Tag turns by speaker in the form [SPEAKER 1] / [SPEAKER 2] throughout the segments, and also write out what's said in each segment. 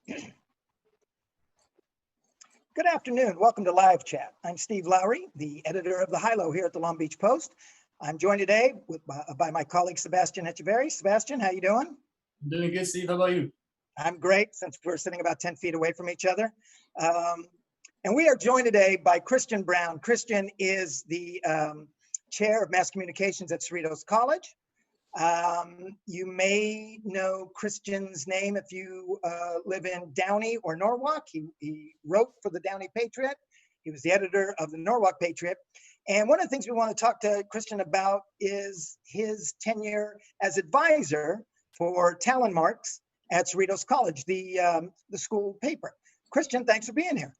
[SPEAKER 1] Good afternoon. Welcome to Live Chat. I'm Steve Lowry, the editor of the Hilo here at the Long Beach Post. I'm joined today by my colleague, Sebastian Echeverry. Sebastian, how you doing?
[SPEAKER 2] I'm doing good, Steve. How about you?
[SPEAKER 1] I'm great, since we're sitting about 10 feet away from each other. And we are joined today by Christian Brown. Christian is the chair of mass communications at Cerritos College. You may know Christian's name if you live in Downey or Norwalk. He wrote for the Downey Patriot. He was the editor of the Norwalk Patriot. And one of the things we want to talk to Christian about is his tenure as advisor for Talon Marks at Cerritos College, the school paper. Christian, thanks for being here.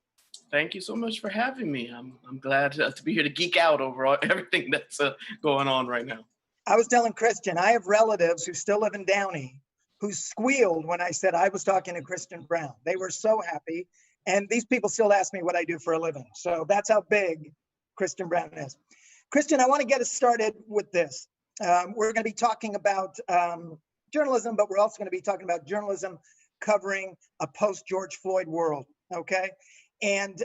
[SPEAKER 3] Thank you so much for having me. I'm glad to be here to geek out over everything that's going on right now.
[SPEAKER 1] I was telling Christian, I have relatives who still live in Downey who squealed when I said I was talking to Christian Brown. They were so happy. And these people still ask me what I do for a living. So that's how big Christian Brown is. Christian, I want to get us started with this. We're going to be talking about journalism, but we're also going to be talking about journalism covering a post-George Floyd world, okay? And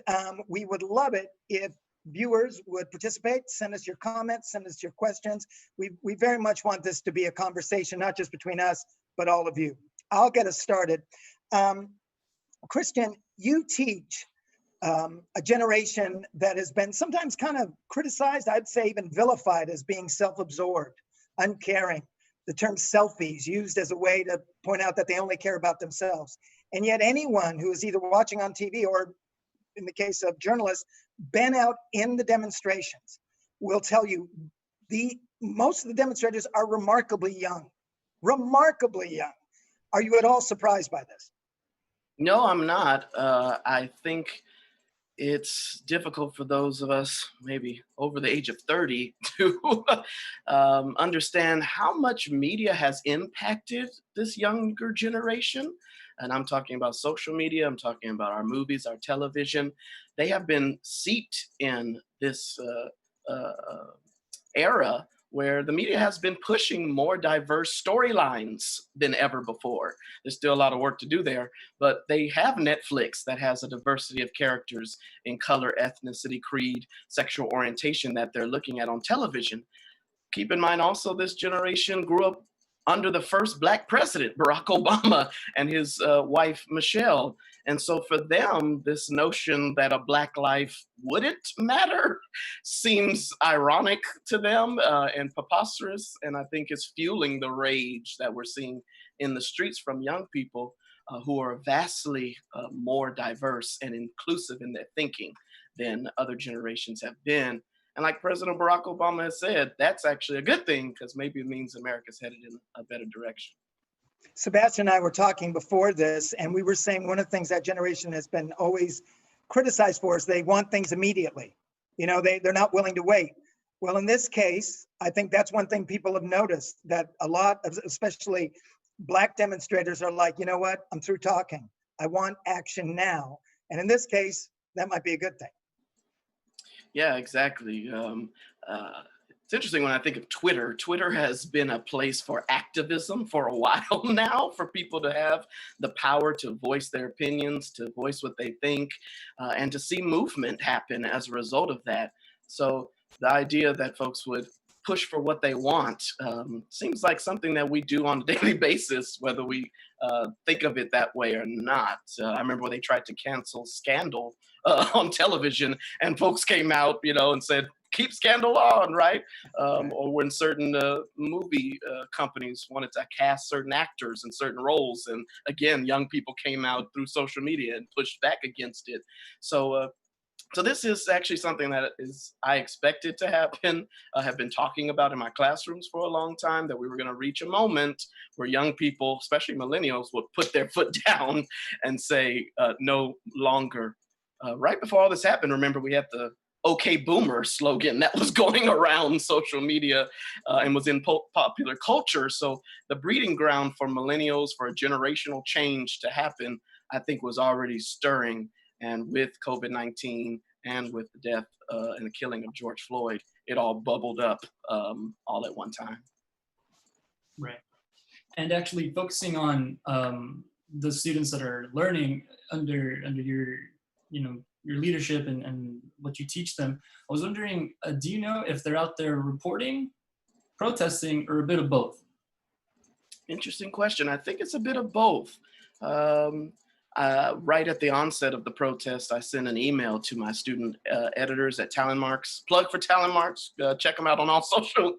[SPEAKER 1] we would love it if viewers would participate, send us your comments, send us your questions. We very much want this to be a conversation, not just between us, but all of you. I'll get us started. Christian, you teach a generation that has been sometimes kind of criticized, I'd say even vilified as being self-absorbed, uncaring. The term selfies used as a way to point out that they only care about themselves. And yet anyone who is either watching on TV or, in the case of journalists, been out in the demonstrations will tell you most of the demonstrators are remarkably young. Remarkably young. Are you at all surprised by this?
[SPEAKER 3] No, I'm not. I think it's difficult for those of us maybe over the age of 30 to understand how much media has impacted this younger generation. And I'm talking about social media, I'm talking about our movies, our television. They have been seeped in this era where the media has been pushing more diverse storylines than ever before. There's still a lot of work to do there, but they have Netflix that has a diversity of characters in color, ethnicity, creed, sexual orientation that they're looking at on television. Keep in mind also, this generation grew up under the first Black president, Barack Obama, and his wife, Michelle. And so for them, this notion that a Black life wouldn't matter seems ironic to them and preposterous. And I think it's fueling the rage that we're seeing in the streets from young people who are vastly more diverse and inclusive in their thinking than other generations have been. And like President Barack Obama has said, that's actually a good thing because maybe it means America's headed in a better direction.
[SPEAKER 1] Sebastian and I were talking before this, and we were saying one of the things that generation has been always criticized for is they want things immediately. You know, they're not willing to wait. Well, in this case, I think that's one thing people have noticed, that a lot of, especially Black demonstrators, are like, you know what, I'm through talking. I want action now. And in this case, that might be a good thing.
[SPEAKER 3] Yeah, exactly. It's interesting when I think of Twitter. Twitter has been a place for activism for a while now, for people to have the power to voice their opinions, to voice what they think, and to see movement happen as a result of that. So the idea that folks would push for what they want seems like something that we do on a daily basis, whether we think of it that way or not. I remember when they tried to cancel Scandal on television, and folks came out, and said, keep Scandal on, right? Or when certain movie companies wanted to cast certain actors in certain roles. And again, young people came out through social media and pushed back against it. So this is actually something that I expected to happen. I have been talking about in my classrooms for a long time, that we were going to reach a moment where young people, especially millennials, would put their foot down and say, no longer. Right before all this happened, remember, we had the "Okay Boomer" slogan that was going around social media and was in popular culture. So the breeding ground for millennials, for a generational change to happen, I think was already stirring. And with COVID-19 and with the death and the killing of George Floyd, it all bubbled up all at one time.
[SPEAKER 2] Right. And actually focusing on the students that are learning under your, your leadership and what you teach them. I was wondering, do you know if they're out there reporting, protesting, or a bit of both?
[SPEAKER 3] Interesting question. I think it's a bit of both. Um, right at the onset of the protest, I sent an email to my student editors at Talent Marks. Plug for Talent Marks. Check them out on all social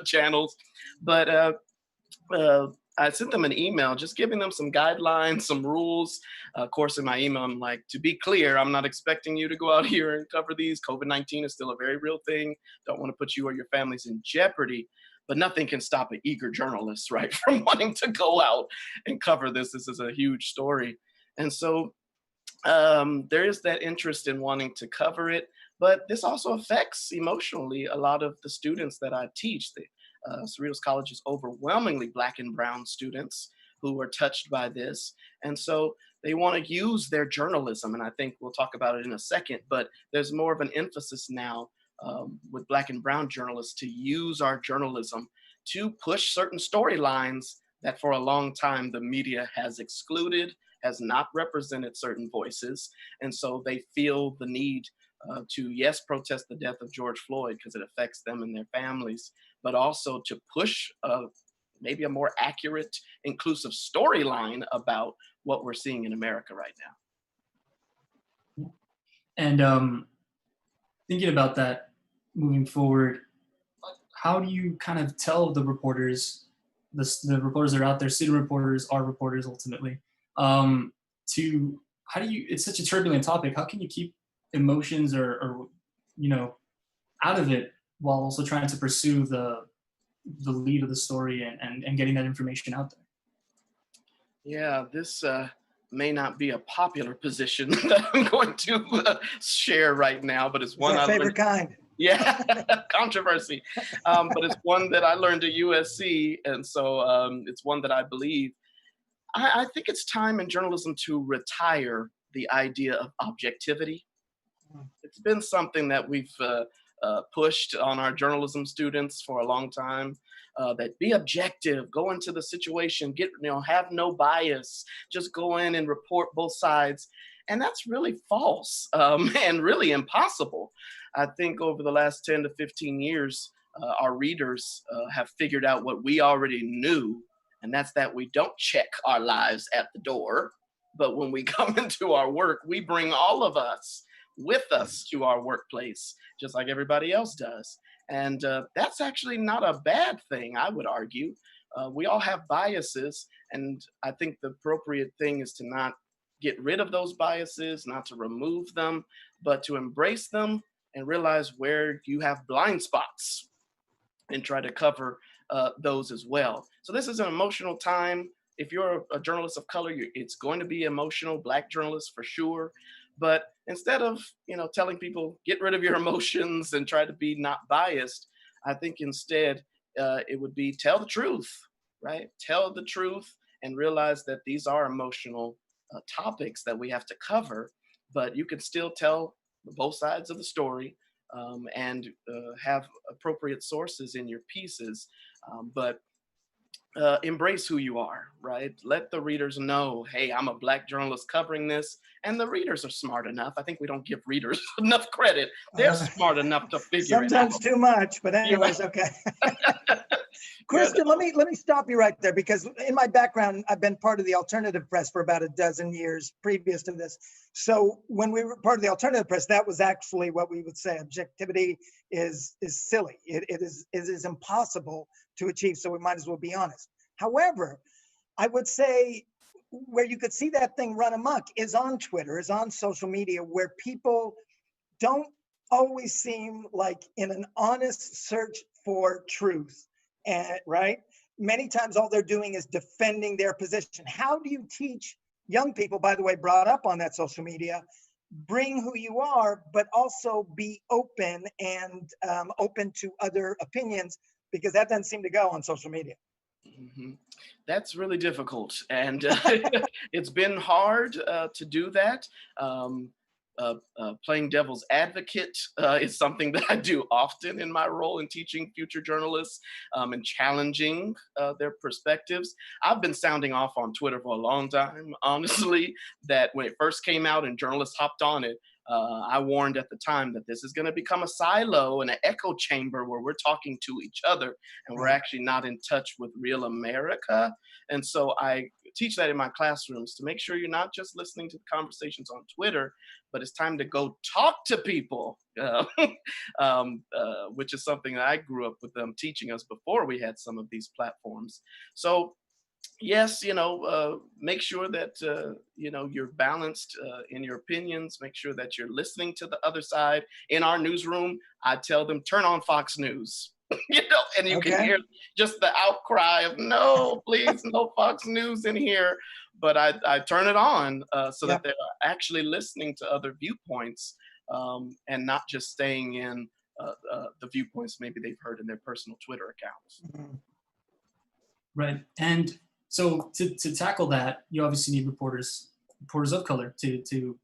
[SPEAKER 3] channels. But uh, I sent them an email just giving them some guidelines, some rules. Of course, in my email, I'm like, to be clear, I'm not expecting you to go out here and cover these. COVID-19 is still a very real thing. Don't want to put you or your families in jeopardy. But nothing can stop an eager journalist, right, from wanting to go out and cover this. This is a huge story. And so there is that interest in wanting to cover it. But this also affects emotionally a lot of the students that I teach. Cerritos College is overwhelmingly Black and brown students who are touched by this. And so they want to use their journalism. And I think we'll talk about it in a second, but there's more of an emphasis now with Black and brown journalists to use our journalism to push certain storylines that for a long time the media has excluded, has not represented certain voices. And so they feel the need to, yes, protest the death of George Floyd because it affects them and their families, but also to push maybe a more accurate, inclusive storyline about what we're seeing in America right now.
[SPEAKER 2] And thinking about that moving forward, how do you kind of tell the reporters, the reporters that are out there, student reporters are reporters ultimately, it's such a turbulent topic, how can you keep emotions or out of it while also trying to pursue the lead of the story and getting that information out there?
[SPEAKER 3] Yeah, this may not be a popular position that I'm going to share right now, but it's one
[SPEAKER 1] our favorite kind.
[SPEAKER 3] Yeah, controversy. But it's one that I learned at USC, and so it's one that I believe. I think it's time in journalism to retire the idea of objectivity. It's been something that we've pushed on our journalism students for a long time. That be objective, go into the situation, have no bias, just go in and report both sides. And that's really false and really impossible. I think over the last 10 to 15 years, our readers have figured out what we already knew, and that's that we don't check our lives at the door, but when we come into our work, we bring all of us with us to our workplace, just like everybody else does. And that's actually not a bad thing, I would argue. We all have biases, and I think the appropriate thing is to not get rid of those biases, not to remove them, but to embrace them and realize where you have blind spots and try to cover those as well. So this is an emotional time. If you're a journalist of color, it's going to be emotional, Black journalists for sure. But instead of telling people get rid of your emotions and try to be not biased, I think instead it would be tell the truth, right? Tell the truth and realize that these are emotional topics that we have to cover, but you can still tell both sides of the story and have appropriate sources in your pieces, but embrace who you are, right? Let the readers know, hey, I'm a Black journalist covering this, and the readers are smart enough. I think we don't give readers enough credit. They're smart enough to figure it out.
[SPEAKER 1] Sometimes too much, but anyways, okay. Kristen, let me stop you right there, because in my background, I've been part of the alternative press for about a dozen years previous to this. So when we were part of the alternative press, that was actually what we would say. Objectivity is silly. It is impossible to achieve. So we might as well be honest. However, I would say where you could see that thing run amok is on Twitter, is on social media, where people don't always seem like in an honest search for truth. And right, many times all they're doing is defending their position. How do you teach young people, by the way, brought up on that social media, bring who you are, but also be open and open to other opinions, because that doesn't seem to go on social media.
[SPEAKER 3] Mm-hmm. That's really difficult, and it's been hard to do that. playing devil's advocate is something that I do often in my role in teaching future journalists and challenging their perspectives. I've been sounding off on Twitter for a long time, honestly, that when it first came out and journalists hopped on it, I warned at the time that this is going to become a silo and an echo chamber where we're talking to each other and we're actually not in touch with real America. And so I teach that in my classrooms to make sure you're not just listening to the conversations on Twitter, but it's time to go talk to people, which is something that I grew up with them teaching us before we had some of these platforms. So yes, make sure that, you're balanced in your opinions, make sure that you're listening to the other side. In our newsroom, I tell them, turn on Fox News, and you can hear just the outcry of, no, please, no Fox News in here. But I turn it on so that they're actually listening to other viewpoints and not just staying in the viewpoints maybe they've heard in their personal Twitter accounts.
[SPEAKER 1] Mhm.
[SPEAKER 2] Right. And so to tackle that, you obviously need reporters of color to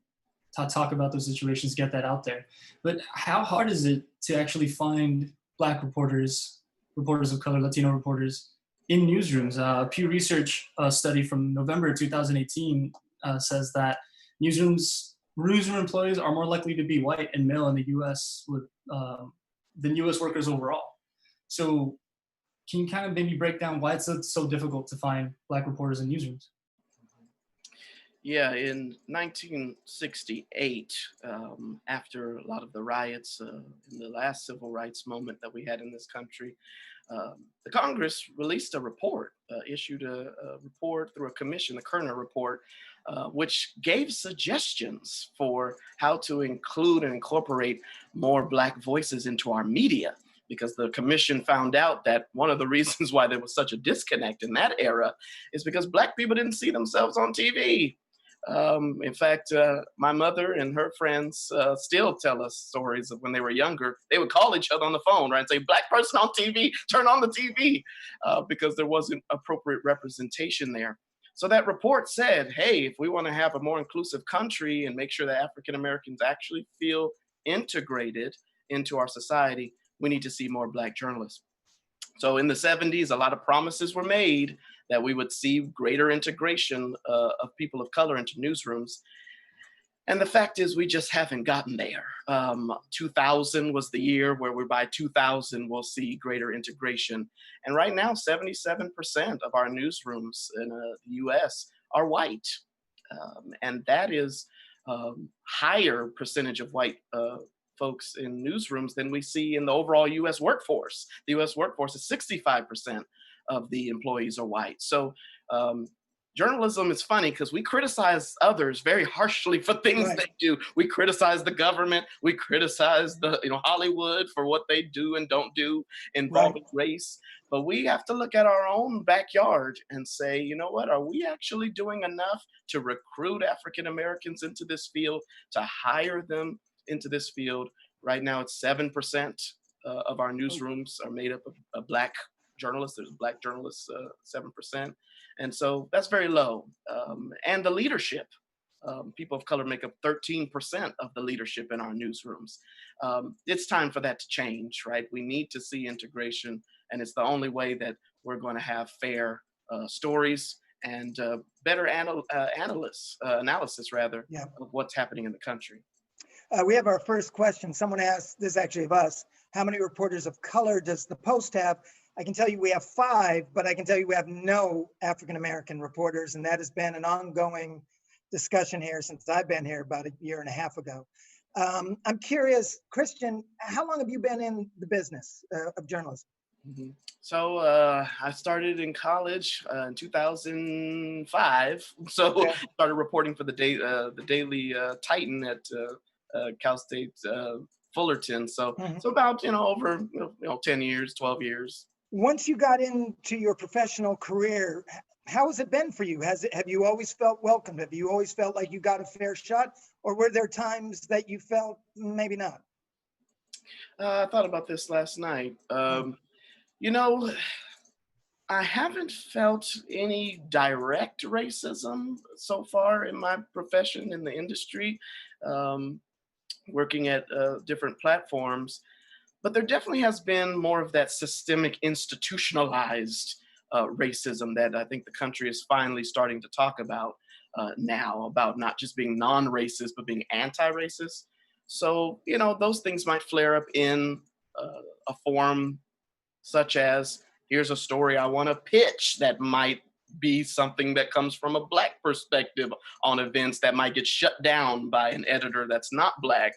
[SPEAKER 2] talk about those situations, get that out there. But how hard is it to actually find Black reporters of color, Latino reporters in newsrooms? Pew Research study from November 2018 says that newsroom employees are more likely to be white and male in the U.S. than U.S. workers overall. So can you kind of maybe break down why it's so difficult to find Black reporters in newsrooms?
[SPEAKER 3] Yeah, in 1968, after a lot of the riots in the last civil rights moment that we had in this country, the Congress released a report, issued a report through a commission, the Kerner report, which gave suggestions for how to include and incorporate more Black voices into our media. Because the commission found out that one of the reasons why there was such a disconnect in that era is because Black people didn't see themselves on TV. In fact, my mother and her friends still tell us stories of when they were younger. They would call each other on the phone, right, and say, Black person on TV, turn on the TV, because there wasn't appropriate representation there. So that report said, hey, if we want to have a more inclusive country and make sure that African Americans actually feel integrated into our society, we need to see more Black journalists. So in the 70s, a lot of promises were made that we would see greater integration of people of color into newsrooms. And the fact is, we just haven't gotten there. 2000 was the year where by 2000, we'll see greater integration. And right now, 77% of our newsrooms in the US are white. And that is higher percentage of white folks in newsrooms than we see in the overall US workforce. The US workforce is 65% of the employees are white. So journalism is funny because we criticize others very harshly for things they do. We criticize the government. We criticize Hollywood for what they do and don't do involving race. But we have to look at our own backyard and say, you know what, are we actually doing enough to recruit African Americans into this field, to hire them into this field? Right now, it's 7% of our newsrooms are made up of Black journalists. There's Black journalists, 7%. And so that's very low. And the leadership, people of color make up 13% of the leadership in our newsrooms. It's time for that to change, right? We need to see integration, and it's the only way that we're going to have fair stories and better analysis of what's happening in the country.
[SPEAKER 1] We have our first question. Someone asked, this is actually of us, how many reporters of color does the Post have? I can tell you we have 5, but I can tell you we have no African-American reporters, and that has been an ongoing discussion here since I've been here about a year and a half ago. I'm curious, Christian, how long have you been in the business of journalism?
[SPEAKER 3] Mm-hmm. So I started in college in 2005. So started reporting for the Daily Titan at Cal State Fullerton. So so about over 10 years, 12 years.
[SPEAKER 1] Once you got into your professional career, how has it been for you? Have you always felt welcome? Have you always felt like you got a fair shot, or were there times that you felt maybe not?
[SPEAKER 3] I thought about this last night. I haven't felt any direct racism so far in my profession in the industry, um, working at different platforms. But there definitely has been more of that systemic, institutionalized racism that I think the country is finally starting to talk about now, about not just being non racist, but being anti racist. So, those things might flare up in a form such as here's a story I want to pitch that might be something that comes from a Black perspective on events that might get shut down by an editor that's not Black,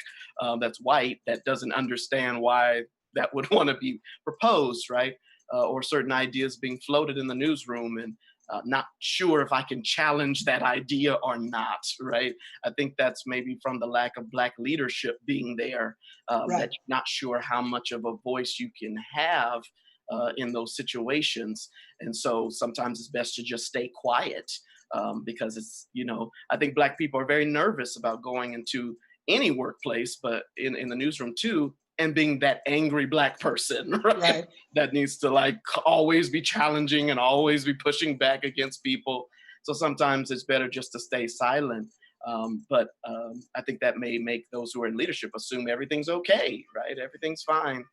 [SPEAKER 3] that's white, that doesn't understand why that would want to be proposed, right? Or certain ideas being floated in the newsroom and not sure if I can challenge that idea or not, right? I think that's maybe from the lack of Black leadership being there,
[SPEAKER 1] Right.
[SPEAKER 3] that you're not sure how much of a voice you can have in those situations. And so sometimes it's best to just stay quiet because I think Black people are very nervous about going into any workplace, but in the newsroom too, and being that angry Black person, right?
[SPEAKER 1] Right.
[SPEAKER 3] That needs to like always be challenging and always be pushing back against people. So sometimes it's better just to stay silent. But I think that may make those who are in leadership assume everything's okay, right? Everything's fine.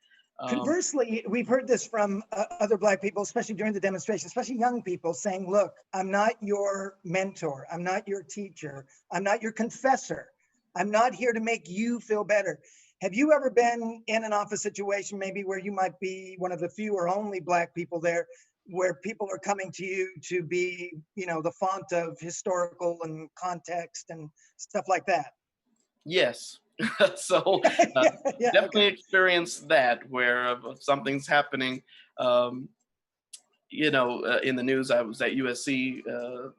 [SPEAKER 1] Conversely, we've heard this from other Black people, especially during the demonstration, especially young people saying, look, I'm not your mentor. I'm not your teacher. I'm not your confessor. I'm not here to make you feel better. Have you ever been in an office situation, maybe where you might be one of the few or only Black people there, where people are coming to you to be, the font of historical and context and stuff like that?
[SPEAKER 3] Yes. So
[SPEAKER 1] Yeah,
[SPEAKER 3] definitely
[SPEAKER 1] okay.
[SPEAKER 3] experienced that where if something's happening. In the news, I was at USC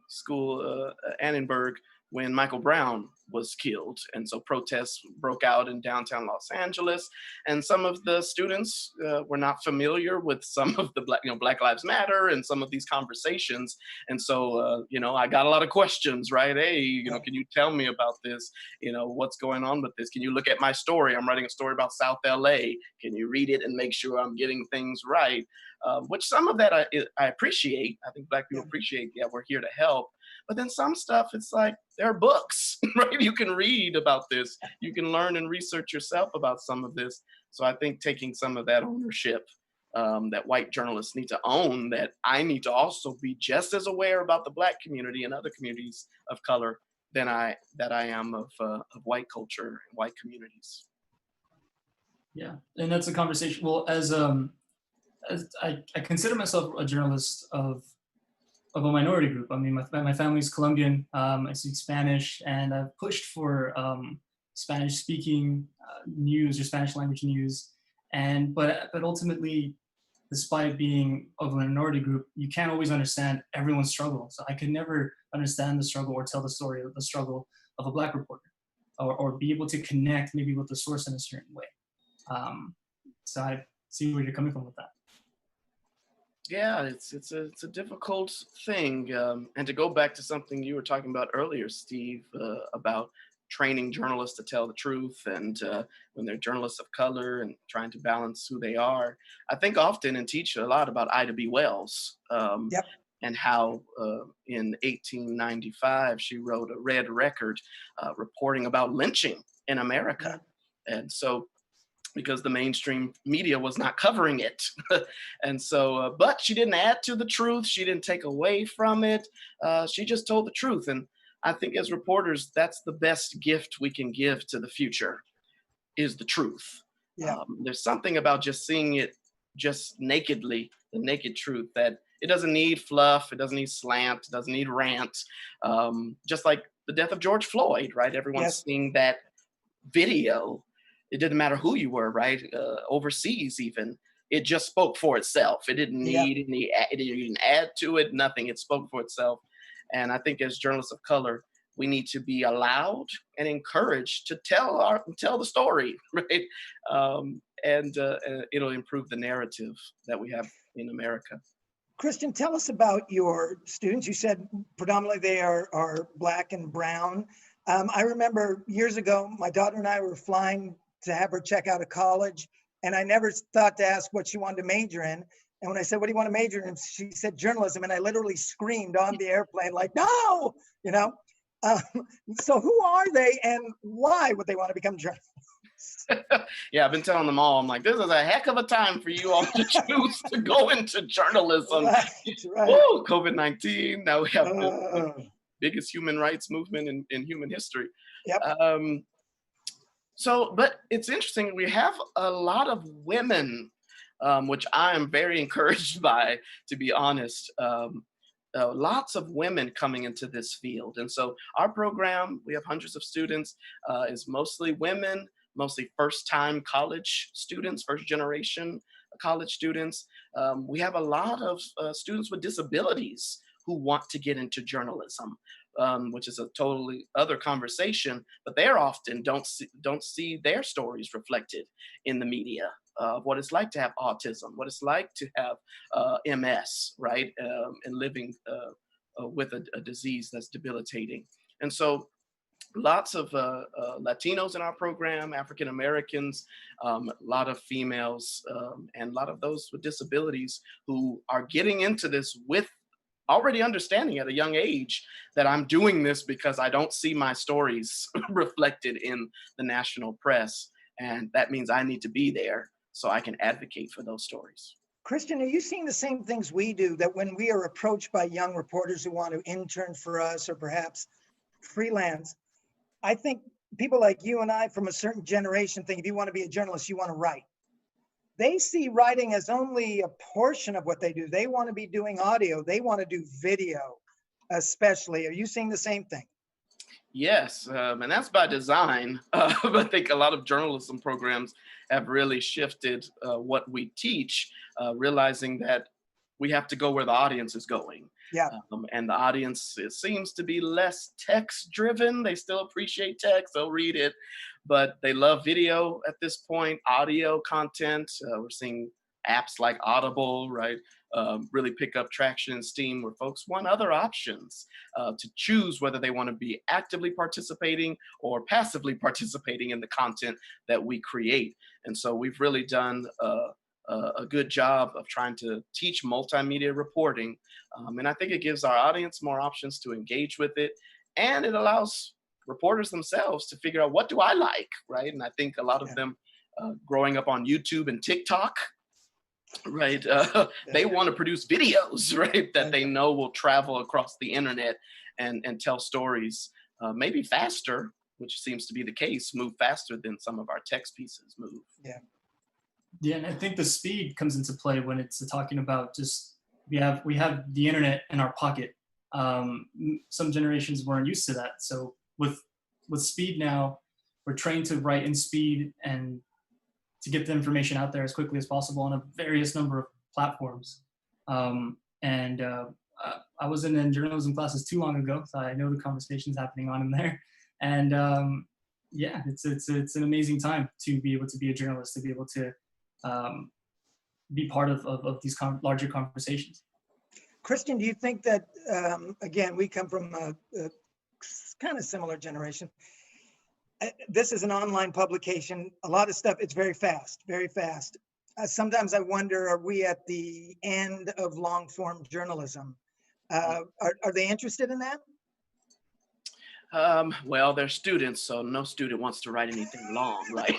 [SPEAKER 3] school, Annenberg, when Michael Brown was killed. And so protests broke out in downtown Los Angeles. And some of the students were not familiar with some of the Black Lives Matter and some of these conversations. And so, I got a lot of questions, right? Hey, can you tell me about this? What's going on with this? Can you look at my story? I'm writing a story about South LA. Can you read it and make sure I'm getting things right? Which some of that I appreciate. I think Black people appreciate, yeah, we're here to help. But then some stuff, it's like there are books, right? You can read about this. You can learn and research yourself about some of this. So I think taking some of that ownership that white journalists need to own, that I need to also be just as aware about the Black community and other communities of color that I am of white culture and white communities.
[SPEAKER 2] Yeah, and that's a conversation. Well, as I consider myself a journalist of a minority group. I mean, my family's Colombian. I speak Spanish, and I've pushed for Spanish-speaking news or Spanish language news. But ultimately, despite being of a minority group, you can't always understand everyone's struggle. So I could never understand the struggle or tell the story of the struggle of a Black reporter, or be able to connect maybe with the source in a certain way. So I see where you're coming from with that.
[SPEAKER 3] Yeah, it's a difficult thing, and to go back to something you were talking about earlier, Steve, about training journalists to tell the truth, and when they're journalists of color and trying to balance who they are. I think often and teach a lot about Ida B. Wells,
[SPEAKER 1] Yep.
[SPEAKER 3] and how in 1895 she wrote a red record reporting about lynching in America, and so because the mainstream media was not covering it. And so, but she didn't add to the truth. She didn't take away from it. She just told the truth. And I think as reporters, that's the best gift we can give to the future, is the truth.
[SPEAKER 1] Yeah.
[SPEAKER 3] There's something about just seeing it just nakedly, the naked truth, that it doesn't need fluff, it doesn't need slant, it doesn't need rant. Just like the death of George Floyd, right? Everyone's seeing that video. It didn't matter who you were, right? Overseas, even, it just spoke for itself. It didn't need it didn't add to it, nothing. It spoke for itself. And I think as journalists of color, we need to be allowed and encouraged to tell the story, right? And it'll improve the narrative that we have in America.
[SPEAKER 1] Christian, tell us about your students. You said predominantly they are Black and brown. I remember years ago, my daughter and I were flying to have her check out of college, and I never thought to ask what she wanted to major in. And when I said, what do you want to major in? She said journalism. And I literally screamed on the airplane like, no, you know? Um, so who are they and why would they want to become journalists?
[SPEAKER 3] Yeah, I've been telling them all, I'm like, this is a heck of a time for you all to choose to go into journalism.
[SPEAKER 1] Right, right.
[SPEAKER 3] Woo, COVID-19, now we have the
[SPEAKER 1] Uh,
[SPEAKER 3] biggest human rights movement in human history.
[SPEAKER 1] yep.
[SPEAKER 3] But it's interesting, we have a lot of women, which I am very encouraged by, to be honest. Lots of women coming into this field. And so our program, we have hundreds of students, is mostly women, mostly first-time college students, first-generation college students. We have a lot of students with disabilities who want to get into journalism, which is a totally other conversation, but they're often don't see their stories reflected in the media. What it's like to have autism, what it's like to have MS, right? And living with a disease that's debilitating. And so lots of Latinos in our program, African Americans, a lot of females, and a lot of those with disabilities who are getting into this with already understanding at a young age that I'm doing this because I don't see my stories reflected in the national press. And that means I need to be there so I can advocate for those stories.
[SPEAKER 1] Christian, are you seeing the same things we do, that when we are approached by young reporters who want to intern for us or perhaps freelance, I think people like you and I from a certain generation think if you want to be a journalist, you want to write. They see writing as only a portion of what they do. They want to be doing audio. They want to do video, especially. Are you seeing the same thing?
[SPEAKER 3] Yes, and that's by design. I think a lot of journalism programs have really shifted what we teach, realizing that we have to go where the audience is going.
[SPEAKER 1] Yeah.
[SPEAKER 3] And the audience, it seems to be less text driven. They still appreciate text, they'll read it, but they love video at this point, audio content. We're seeing apps like Audible, right? Really pick up traction and steam, where folks want other options to choose whether they want to be actively participating or passively participating in the content that we create. And so we've really done a good job of trying to teach multimedia reporting. And I think it gives our audience more options to engage with it. And it allows reporters themselves to figure out, what do I like, right? And I think a lot of them growing up on YouTube and TikTok, right? They want to produce videos, right? That they know will travel across the internet and tell stories, maybe faster, which seems to be the case, move faster than some of our text pieces move.
[SPEAKER 1] Yeah.
[SPEAKER 2] Yeah, and I think the speed comes into play when it's talking about just we have the internet in our pocket. Some generations weren't used to that, so with speed now, we're trained to write in speed and to get the information out there as quickly as possible on a various number of platforms. I was in journalism classes too long ago, so I know the conversations happening on in there. And yeah, it's an amazing time to be able to be a journalist, to be able to be part of these larger conversations.
[SPEAKER 1] Christian, do you think that, again, we come from a kind of similar generation. This is an online publication. A lot of stuff, it's very fast, very fast. Sometimes I wonder, are we at the end of long form journalism? Are they interested in that?
[SPEAKER 3] Well, they're students, so no student wants to write anything long, right?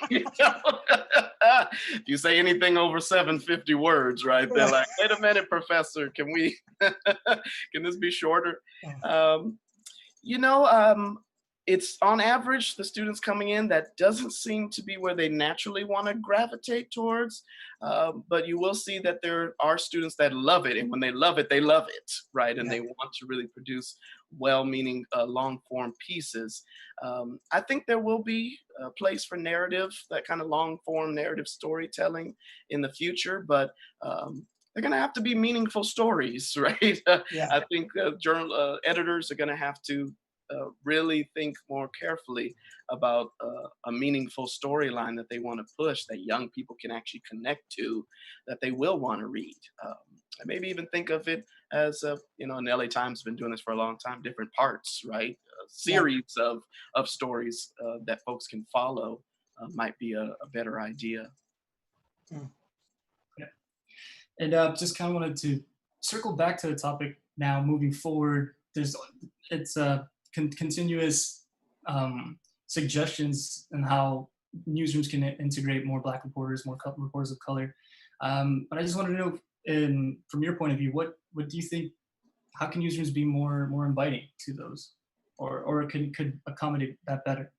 [SPEAKER 3] If you say anything over 750 words, right, they're like, wait a minute, professor, can this be shorter? It's on average, the students coming in, that doesn't seem to be where they naturally want to gravitate towards. But you will see that there are students that love it. And when they love it, right? And they want to really produce well-meaning long-form pieces. I think there will be a place for narrative, that kind of long-form narrative storytelling in the future. But they're going to have to be meaningful stories, right? I think journal editors are going to have to really think more carefully about a meaningful storyline that they want to push, that young people can actually connect to, that they will want to read. And maybe even think of it as, and LA Times has been doing this for a long time, different parts, right? A series of stories that folks can follow might be a better idea.
[SPEAKER 2] And just kind of wanted to circle back to the topic now, moving forward. It's continuous suggestions on how newsrooms can integrate more Black reporters, more reporters of color. But I just wanted to know, from your point of view, what do you think? How can newsrooms be more inviting to those, or could accommodate that better?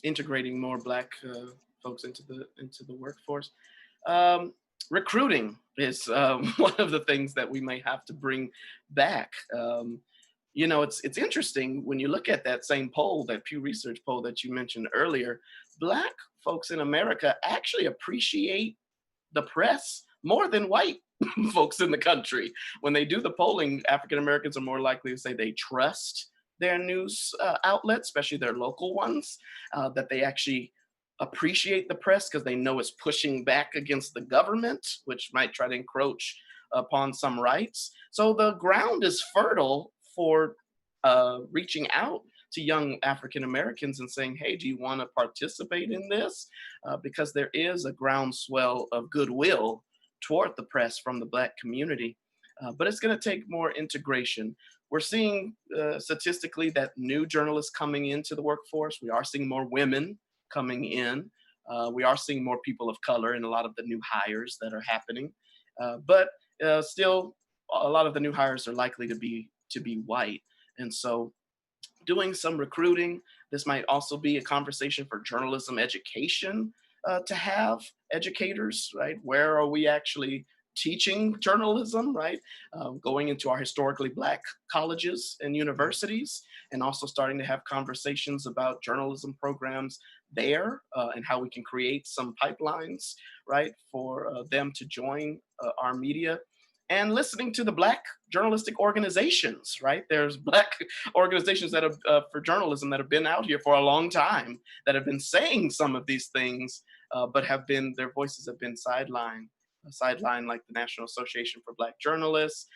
[SPEAKER 3] Integrating more Black folks into the workforce. Recruiting is one of the things that we might have to bring back. You know, it's interesting when you look at that same poll, that Pew Research poll that you mentioned earlier. Black folks in America actually appreciate the press more than white folks in the country. When they do the polling, African Americans are more likely to say they trust their news outlets, especially their local ones, that they actually appreciate the press because they know it's pushing back against the government, which might try to encroach upon some rights. So the ground is fertile for reaching out to young African Americans and saying, hey, do you want to participate in this? Because there is a groundswell of goodwill toward the press from the Black community. But it's going to take more integration. We're seeing statistically that new journalists coming into the workforce, we are seeing more women coming in. We are seeing more people of color in a lot of the new hires that are happening. But still, a lot of the new hires are likely to be white. And so doing some recruiting, this might also be a conversation for journalism education to have educators, right? Where are we actually teaching journalism, right? Going into our historically Black colleges and universities, and also starting to have conversations about journalism programs there and how we can create some pipelines, right, for them to join our media. And listening to the Black journalistic organizations, right? There's Black organizations that have for journalism that have been out here for a long time, that have been saying some of these things, but their voices have been sidelined. Like the National Association for Black Journalists,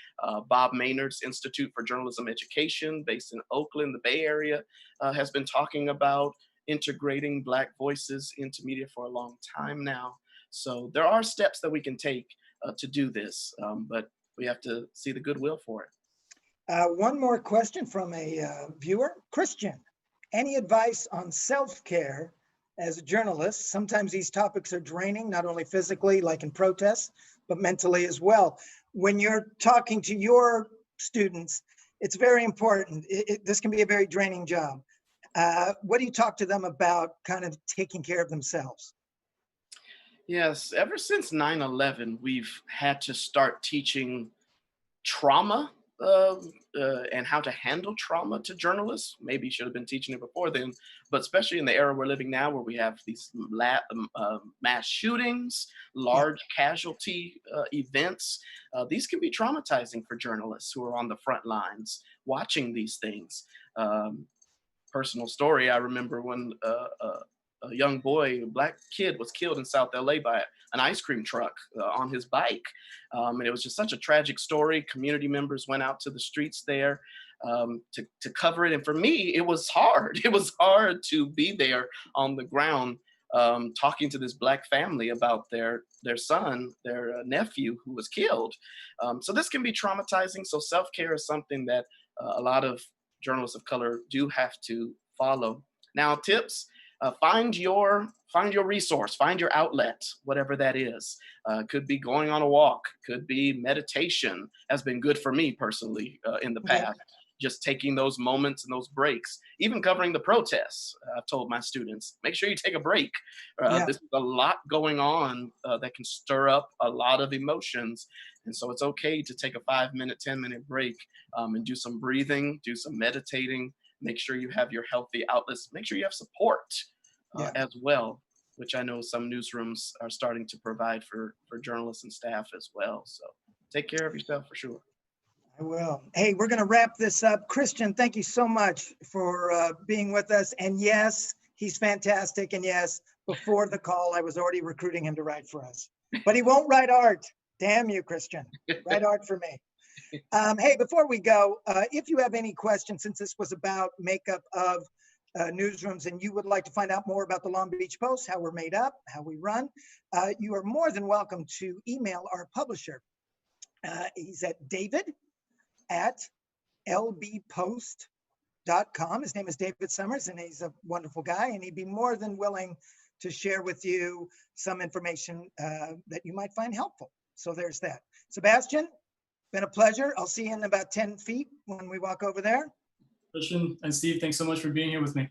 [SPEAKER 3] Bob Maynard's Institute for Journalism Education, based in Oakland, the Bay Area, has been talking about integrating Black voices into media for a long time now. So there are steps that we can take to do this, but we have to see the goodwill for it.
[SPEAKER 1] One more question from a viewer. Christian, any advice on self-care as a journalist? Sometimes these topics are draining, not only physically, like in protests, but mentally as well. When you're talking to your students, it's very important. This can be a very draining job. What do you talk to them about, kind of taking care of themselves?
[SPEAKER 3] Yes, ever since 9/11, we've had to start teaching trauma and how to handle trauma to journalists. Maybe should have been teaching it before then, but especially in the era we're living now, where we have these mass shootings, large casualty events. These can be traumatizing for journalists who are on the front lines watching these things. Personal story, I remember when a young boy, a Black kid, was killed in South LA by an ice cream truck on his bike. And it was just such a tragic story. Community members went out to the streets there to cover it. And for me, it was hard. It was hard to be there on the ground talking to this Black family about their son, their nephew who was killed. So this can be traumatizing. So self-care is something that a lot of journalists of color do have to follow. Now, tips. Find your resource, find your outlet, whatever that is. Could be going on a walk, could be meditation, has been good for me personally in the past. Just taking those moments and those breaks, even covering the protests. I've told my students, make sure you take a break. This is a lot going on that can stir up a lot of emotions. And so it's okay to take a 5-minute, 10-minute break and do some breathing, do some meditating. Make sure you have your healthy outlets. Make sure you have support as well, which I know some newsrooms are starting to provide for journalists and staff as well. So take care of yourself for sure.
[SPEAKER 1] I will. Hey, we're going to wrap this up. Christian, thank you so much for being with us. And yes, he's fantastic. And yes, before the call, I was already recruiting him to write for us. But he won't write art. Damn you, Christian. Write art for me. Hey, before we go, if you have any questions, since this was about makeup of newsrooms and you would like to find out more about the Long Beach Post, how we're made up, how we run, you are more than welcome to email our publisher. He's at david@lbpost.com. His name is David Summers, and he's a wonderful guy, and he'd be more than willing to share with you some information that you might find helpful. So there's that. Sebastian, been a pleasure. I'll see you in about 10 feet when we walk over there.
[SPEAKER 2] Christian and Steve, thanks so much for being here with me.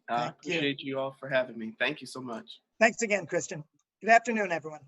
[SPEAKER 3] I appreciate you all for having me. Thank you so much.
[SPEAKER 1] Thanks again, Christian. Good afternoon, everyone.